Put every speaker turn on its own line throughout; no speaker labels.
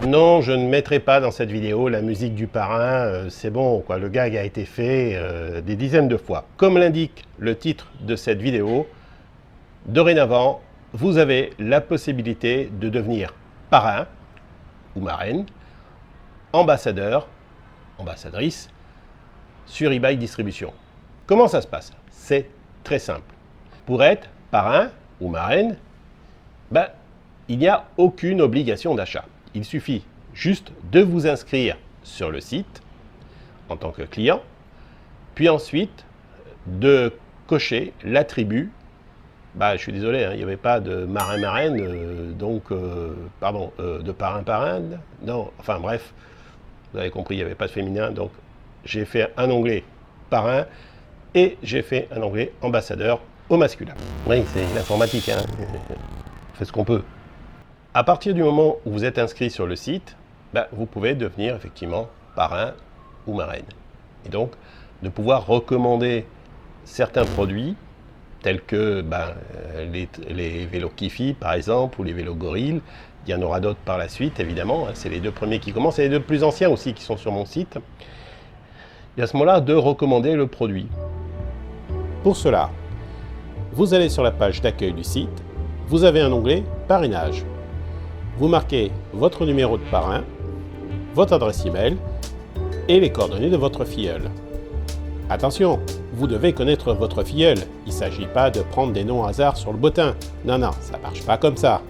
Non, je ne mettrai pas dans cette vidéo la musique du parrain, c'est bon, quoi. Le gag a été fait des dizaines de fois. Comme l'indique le titre de cette vidéo, dorénavant, vous avez la possibilité de devenir parrain ou marraine, ambassadeur, ambassadrice, sur eBay Distribution. Comment ça se passe? C'est très simple. Pour être parrain ou marraine, il n'y a aucune obligation d'achat. Il suffit juste de vous inscrire sur le site en tant que client, puis ensuite de cocher l'attribut. Je suis désolé, il n'y avait pas de marin-marraine, de parrain-parrain. Non, enfin bref, vous avez compris, il n'y avait pas de féminin, donc j'ai fait un onglet parrain et j'ai fait un onglet ambassadeur au masculin. Oui, c'est l'informatique, on fait ce qu'on peut. À partir du moment où vous êtes inscrit sur le site, vous pouvez devenir effectivement parrain ou marraine. Et donc, de pouvoir recommander certains produits, tels que les vélos Kifi par exemple, ou les vélos Gorille. Il y en aura d'autres par la suite, évidemment. C'est les deux premiers qui commencent, et les deux plus anciens aussi qui sont sur mon site. Et à ce moment-là, de recommander le produit. Pour cela, vous allez sur la page d'accueil du site, vous avez un onglet parrainage. Vous marquez votre numéro de parrain, votre adresse email et les coordonnées de votre filleul. Attention, vous devez connaître votre filleul. Il ne s'agit pas de prendre des noms hasard sur le bottin. Non, ça ne marche pas comme ça.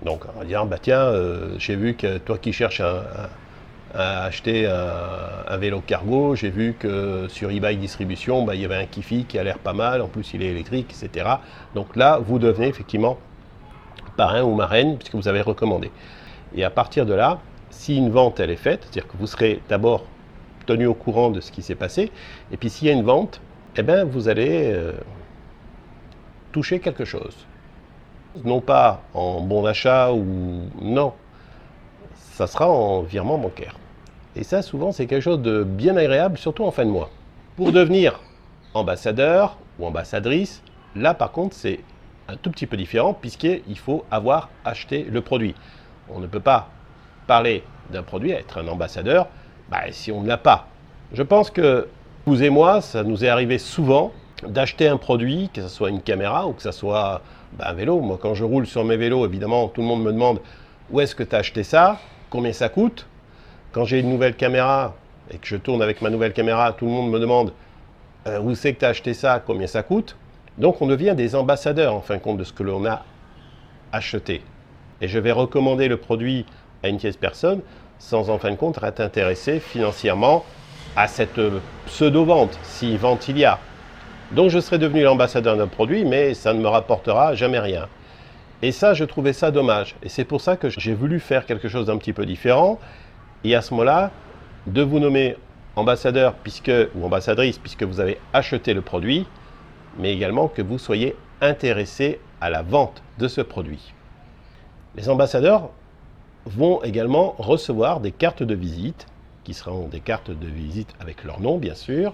Donc on va dire, tiens, j'ai vu que toi qui cherches à acheter un vélo cargo, j'ai vu que sur eBay Distribution, il y avait un Kifi qui a l'air pas mal, en plus il est électrique, etc. Donc là, vous devenez effectivement parrain ou marraine, puisque vous avez recommandé. Et à partir de là, si une vente elle est faite, c'est-à-dire que vous serez d'abord tenu au courant de ce qui s'est passé, et puis s'il y a une vente, vous allez toucher quelque chose. Non pas en bon d'achat ou non, ça sera en virement bancaire. Et ça, souvent, c'est quelque chose de bien agréable, surtout en fin de mois. Pour devenir ambassadeur ou ambassadrice, là par contre, c'est un tout petit peu différent puisqu'il faut avoir acheté le produit. On ne peut pas parler d'un produit, être un ambassadeur, si on ne l'a pas. Je pense que vous et moi, ça nous est arrivé souvent d'acheter un produit, que ce soit une caméra ou que ce soit un vélo. Moi, quand je roule sur mes vélos, évidemment, tout le monde me demande où est-ce que tu as acheté ça, combien ça coûte. Quand j'ai une nouvelle caméra et que je tourne avec ma nouvelle caméra, tout le monde me demande où c'est que tu as acheté ça, combien ça coûte. Donc on devient des ambassadeurs en fin de compte de ce que l'on a acheté. Et je vais recommander le produit à une tierce personne sans en fin de compte être intéressé financièrement à cette pseudo-vente, si vente il y a. Donc je serai devenu l'ambassadeur d'un produit, mais ça ne me rapportera jamais rien. Et ça, je trouvais ça dommage. Et c'est pour ça que j'ai voulu faire quelque chose d'un petit peu différent. Et à ce moment-là, de vous nommer ambassadeur ou ambassadrice puisque vous avez acheté le produit, mais également que vous soyez intéressé à la vente de ce produit. Les ambassadeurs vont également recevoir des cartes de visite, qui seront des cartes de visite avec leur nom, bien sûr,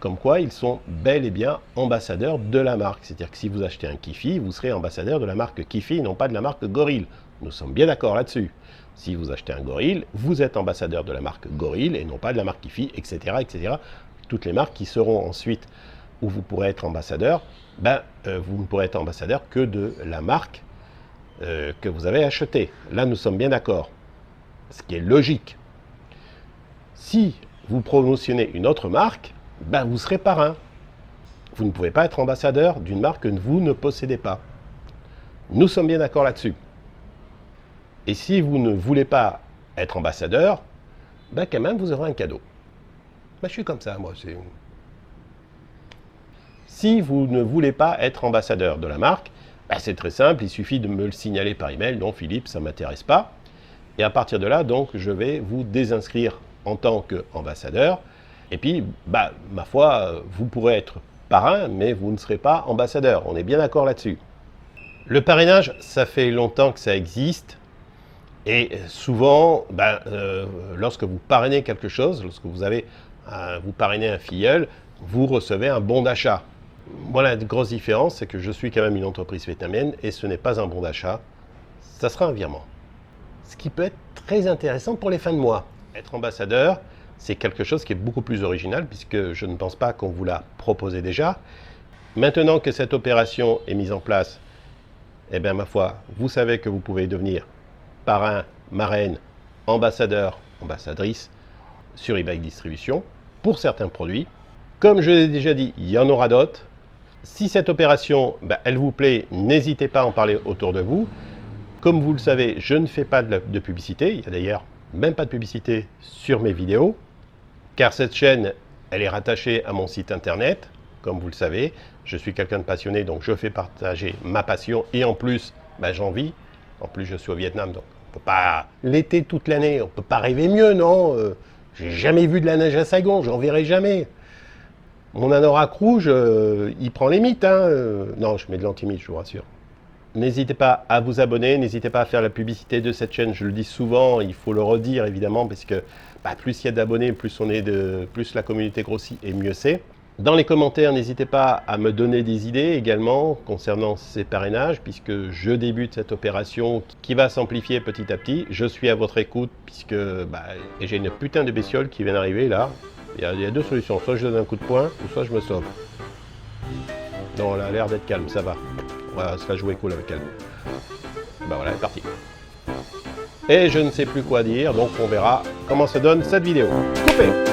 comme quoi ils sont bel et bien ambassadeurs de la marque. C'est-à-dire que si vous achetez un Kifi, vous serez ambassadeur de la marque Kifi, non pas de la marque Gorille. Nous sommes bien d'accord là-dessus. Si vous achetez un Gorille, vous êtes ambassadeur de la marque Gorille et non pas de la marque Kifi, etc., etc. Toutes les marques qui seront ensuite où vous pourrez être ambassadeur, vous ne pourrez être ambassadeur que de la marque que vous avez achetée. Là, nous sommes bien d'accord. Ce qui est logique. Si vous promotionnez une autre marque, vous serez parrain. Vous ne pouvez pas être ambassadeur d'une marque que vous ne possédez pas. Nous sommes bien d'accord là-dessus. Et si vous ne voulez pas être ambassadeur, quand même, vous aurez un cadeau. Je suis comme ça, moi. Si vous ne voulez pas être ambassadeur de la marque, c'est très simple, il suffit de me le signaler par email. Non, Philippe, ça ne m'intéresse pas. Et à partir de là, donc, je vais vous désinscrire en tant qu'ambassadeur. Et puis, ma foi, vous pourrez être parrain, mais vous ne serez pas ambassadeur. On est bien d'accord là-dessus. Le parrainage, ça fait longtemps que ça existe. Et souvent, lorsque vous parrainez quelque chose, lorsque vous parrainez un filleul, vous recevez un bon d'achat. Moi, la grosse différence, c'est que je suis quand même une entreprise vietnamienne et ce n'est pas un bon d'achat, ça sera un virement. ce qui peut être très intéressant pour les fins de mois. Être ambassadeur, c'est quelque chose qui est beaucoup plus original puisque je ne pense pas qu'on vous l'a proposé déjà. Maintenant que cette opération est mise en place, eh bien ma foi, vous savez que vous pouvez devenir parrain, marraine, ambassadeur, ambassadrice sur eBike Distribution pour certains produits. Comme je l'ai déjà dit, il y en aura d'autres. Si cette opération, elle vous plaît, n'hésitez pas à en parler autour de vous. Comme vous le savez, je ne fais pas de publicité. Il n'y a d'ailleurs même pas de publicité sur mes vidéos, car cette chaîne, elle est rattachée à mon site internet. Comme vous le savez, je suis quelqu'un de passionné, donc je fais partager ma passion et en plus, j'en vis. En plus, je suis au Vietnam, donc on peut pas l'été toute l'année, on peut pas rêver mieux, non. J'ai jamais vu de la neige à Saigon, j'en verrai jamais. Mon anorak rouge, il prend les mythes. Non, je mets de l'anti-mythe, je vous rassure. N'hésitez pas à vous abonner, n'hésitez pas à faire la publicité de cette chaîne. Je le dis souvent, il faut le redire évidemment, parce que plus il y a d'abonnés, plus la communauté grossit et mieux c'est. Dans les commentaires, n'hésitez pas à me donner des idées également concernant ces parrainages, puisque je débute cette opération qui va s'amplifier petit à petit. Je suis à votre écoute, puisque j'ai une putain de bestiole qui vient d'arriver là. Il y a deux solutions, soit je donne un coup de poing, ou soit je me sauve. Non, elle a l'air d'être calme, ça va. On va se la jouer cool avec elle. Voilà, elle est partie. Et je ne sais plus quoi dire, donc on verra comment se donne cette vidéo. Coupé!